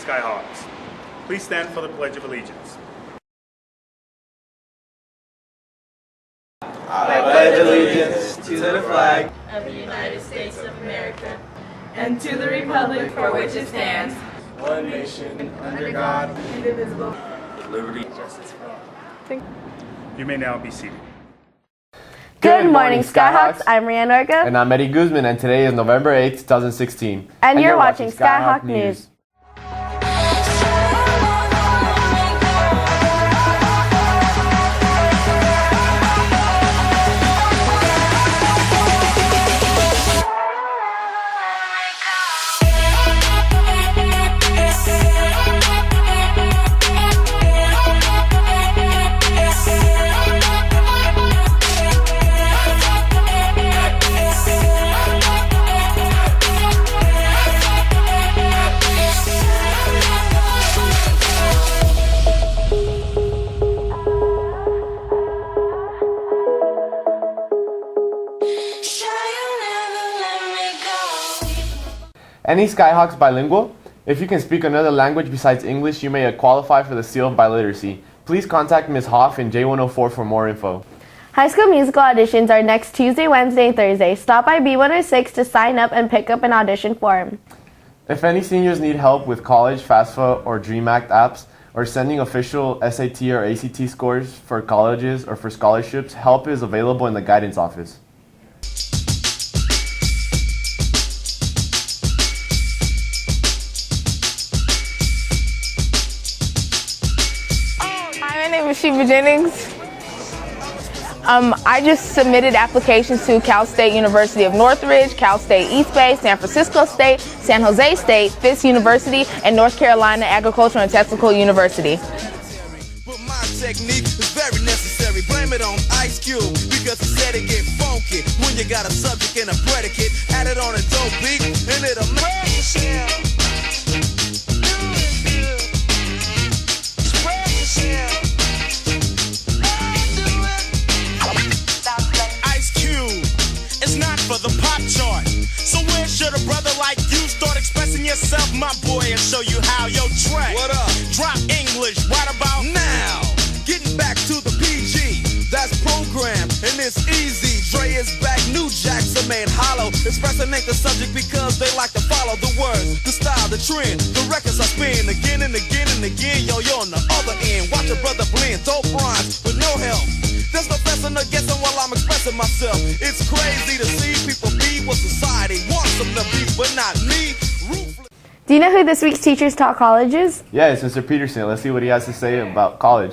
SkyHawks. Please stand for the Pledge of Allegiance. I pledge allegiance to the flag of the United States of America and to the republic for which it stands, one nation, under God, indivisible, with liberty and justice for all. You may now be seated. Good morning, SkyHawks. I'm Rihanna Orga. And I'm Eddie Guzman, and today is November 8th, 2016. And you're watching SkyHawk News. Any SkyHawks bilingual? If you can speak another language besides English, you may qualify for the seal of biliteracy. Please contact Ms. Hoff in J104 for more info. High School Musical auditions are next Tuesday, Wednesday, and Thursday. Stop by B106 to sign up and pick up an audition form. If any seniors need help with college, FAFSA, or DREAM Act apps, or sending official SAT or ACT scores for colleges or for scholarships, help is available in the guidance office. My name is Sheba Jennings. I just submitted applications to Cal State University of Northridge, Cal State East Bay, San Francisco State, San Jose State, Fisk University, and North Carolina Agricultural and Technical University. But my technique is very necessary. Blame it on Ice Cube because he said it get funky when you got a subject and a predicate. Add it on a dope beat and it'll make you for the pop chart. So where should a brother like you start expressing yourself, my boy, and show you how? Yo, track. What up? Drop English right about now. Getting back to the PG, that's programmed and it's easy. Dre is back, new jacks are made hollow. Expressing ain't the subject because they like to follow the words, the style, the trend. The records I spin again and again and again. Yo, you're on the other end. Watch a brother blend, dope rhymes with no help. There's no fessing or guessing while I'm expressing myself. It's crazy to see people be what society wants them to be, but not me. Do you know who this week's Teachers Talk College is? Yeah, it's Mr. Peterson. Let's see what he has to say about college.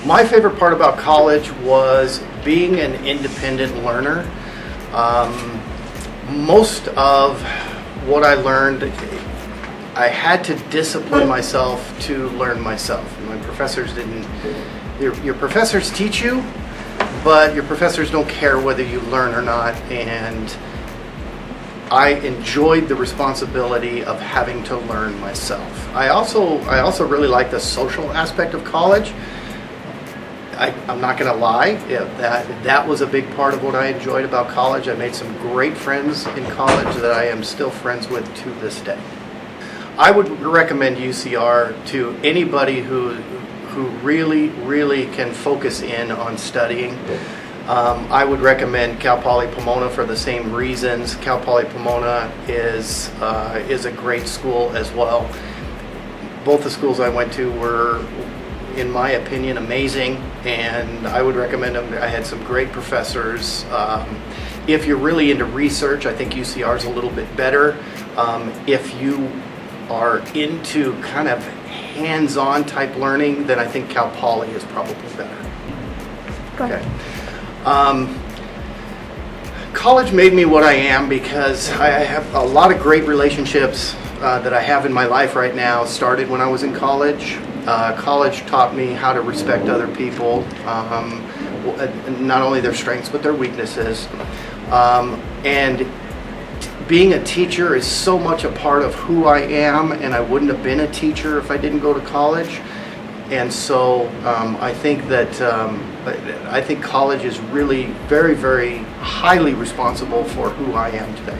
My favorite part about college was being an independent learner. Most of what I learned, I had to discipline myself to learn myself. My professors didn't. Your professors teach you, but your professors don't care whether you learn or not. And I enjoyed the responsibility of having to learn myself. I also really like the social aspect of college. I'm not going to lie, that was a big part of what I enjoyed about college. I made some great friends in college that I am still friends with to this day. I would recommend UCR to anybody who really can focus in on studying. I would recommend Cal Poly Pomona for the same reasons. Cal Poly Pomona is a great school as well. Both the schools I went to were, in my opinion, amazing, and I would recommend them. I had some great professors. If you're really into research, I think UCR is a little bit better. If you are into kind of hands-on type learning, then I think Cal Poly is probably better. Go ahead. Okay. College made me what I am because I have a lot of great relationships that I have in my life right now started when I was in college. College taught me how to respect other people, not only their strengths but their weaknesses, and being a teacher is so much a part of who I am, and I wouldn't have been a teacher if I didn't go to college. And so I think that I think college is really very, very highly responsible for who I am today.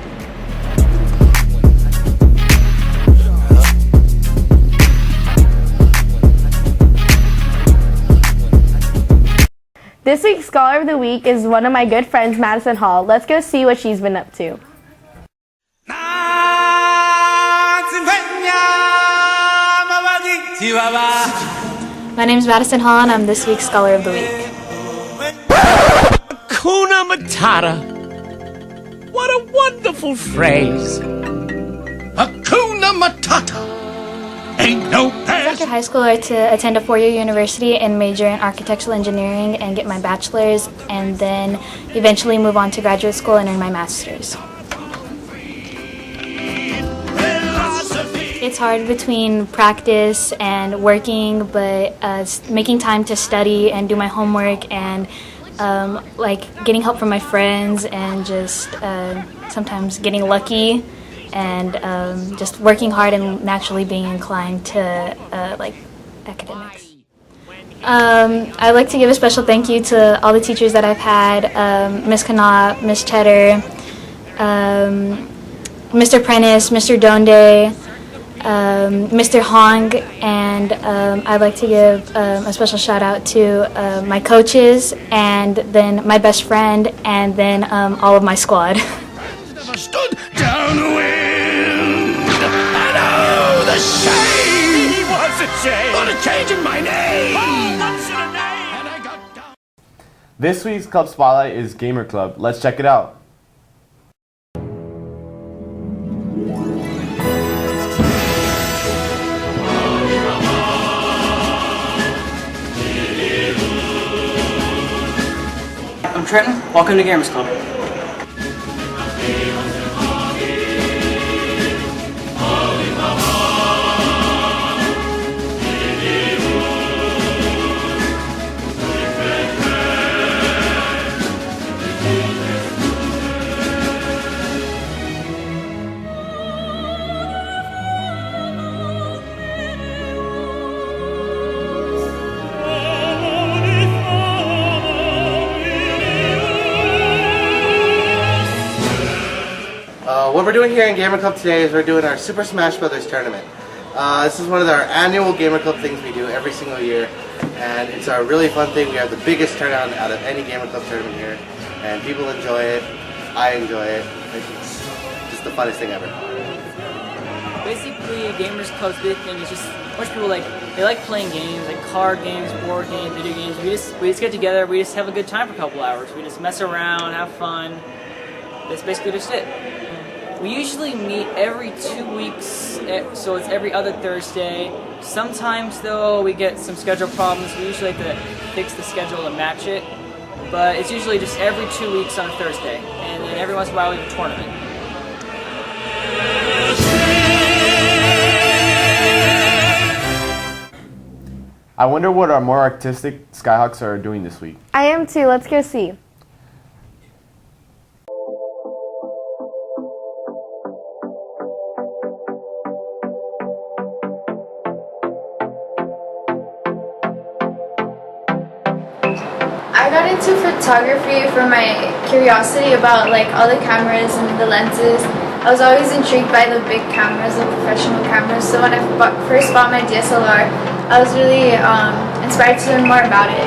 This week's Scholar of the Week is one of my good friends, Madison Hall. Let's go see what she's been up to. My name is Madison Hall, and I'm this week's Scholar of the Week. Hakuna Matata. What a wonderful phrase. Hakuna Matata. Ain't no past. After high school, I had to attend a four-year university and major in architectural engineering and get my bachelor's, and then eventually move on to graduate school and earn my master's. It's hard between practice and working, but making time to study and do my homework and like getting help from my friends and just sometimes getting lucky and just working hard and naturally being inclined to like academics. I'd like to give a special thank you to all the teachers that I've had, Miss Kanat, Miss Cheddar, Mr. Prentice, Mr. Donde, Mr. Hong, and I'd like to give a special shout out to my coaches, and then my best friend, and then all of my squad. Stood downwind. I know the shame. He was ashamed. But a change in my name. Oh, once in a name. And I got down. This week's Club Spotlight is Gamer Club. Let's check it out. I'm Trenton. Welcome to Gamers Club. What we're doing here in Gamer Club today is we're doing our Super Smash Brothers tournament. This is one of our annual Gamer Club things we do every single year, and it's a really fun thing. We have the biggest turnout out of any Gamer Club tournament here, and people enjoy it. I enjoy it. It's just the funnest thing ever. Basically, Gamers Club's big thing is just a bunch of people they like playing games, like card games, board games, video games. We just get together. We just have a good time for a couple hours. We just mess around, have fun. That's basically just it. We usually meet every 2 weeks, so it's every other Thursday. Sometimes, though, we get some schedule problems. We usually like to fix the schedule and match it. But it's usually just every 2 weeks on a Thursday. And then every once in a while we have a tournament. I wonder what our more artistic SkyHawks are doing this week. I am too. Let's go see. I got into photography for my curiosity about like all the cameras and the lenses. I was always intrigued by the big cameras, the professional cameras. So when I first bought my DSLR, I was really inspired to learn more about it.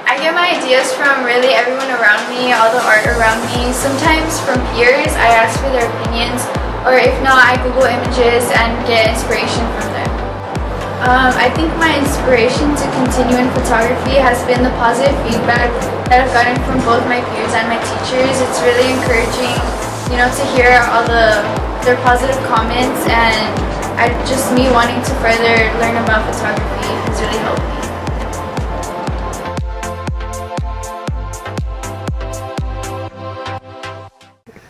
I get my ideas from really everyone around me, all the art around me. Sometimes from peers, I ask for their opinions, or if not, I Google images and get inspiration from them. I think my inspiration to continue in photography has been the positive feedback that I've gotten from both my peers and my teachers. It's really encouraging, to hear all their positive comments, and just me wanting to further learn about photography has really helped me.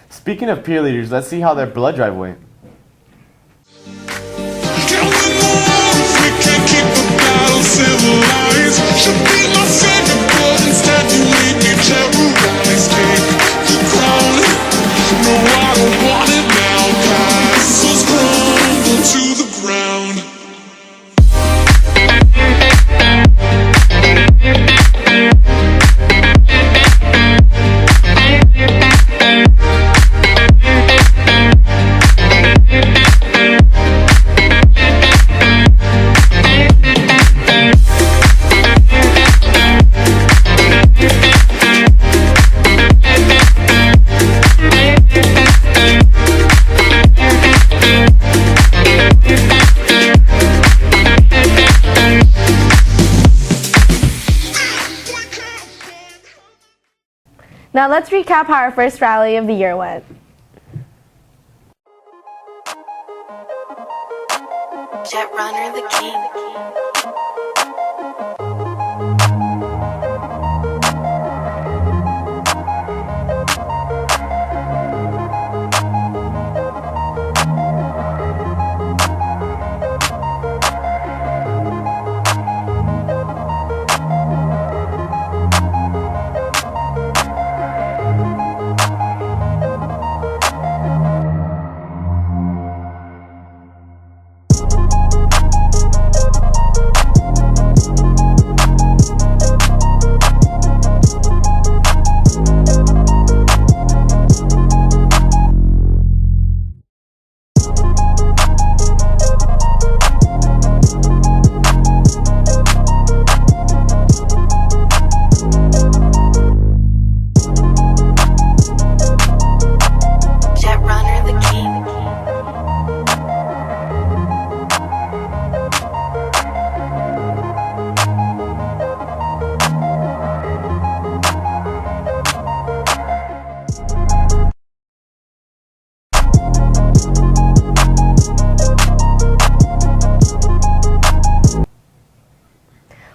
Speaking of peer leaders, let's see how their blood drive went. Civilized should be my favorite, but instead you made me terrorize. Take the crown. No Now let's recap how our first rally of the year went. Jet Runner the King.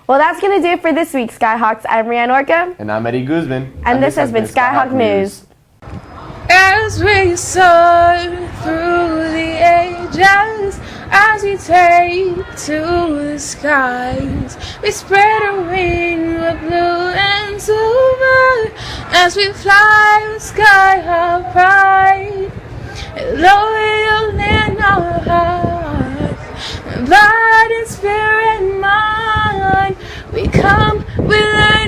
Well, that's going to do it for this week, SkyHawks. I'm Rianne Orca. And I'm Eddie Guzman. And this has been SkyHawk News. As we soar through the ages, as we take to the skies, we spread our wings with blue and silver, as we fly with SkyHawk pride, loyal in our hearts, body, spirit, mind. We come with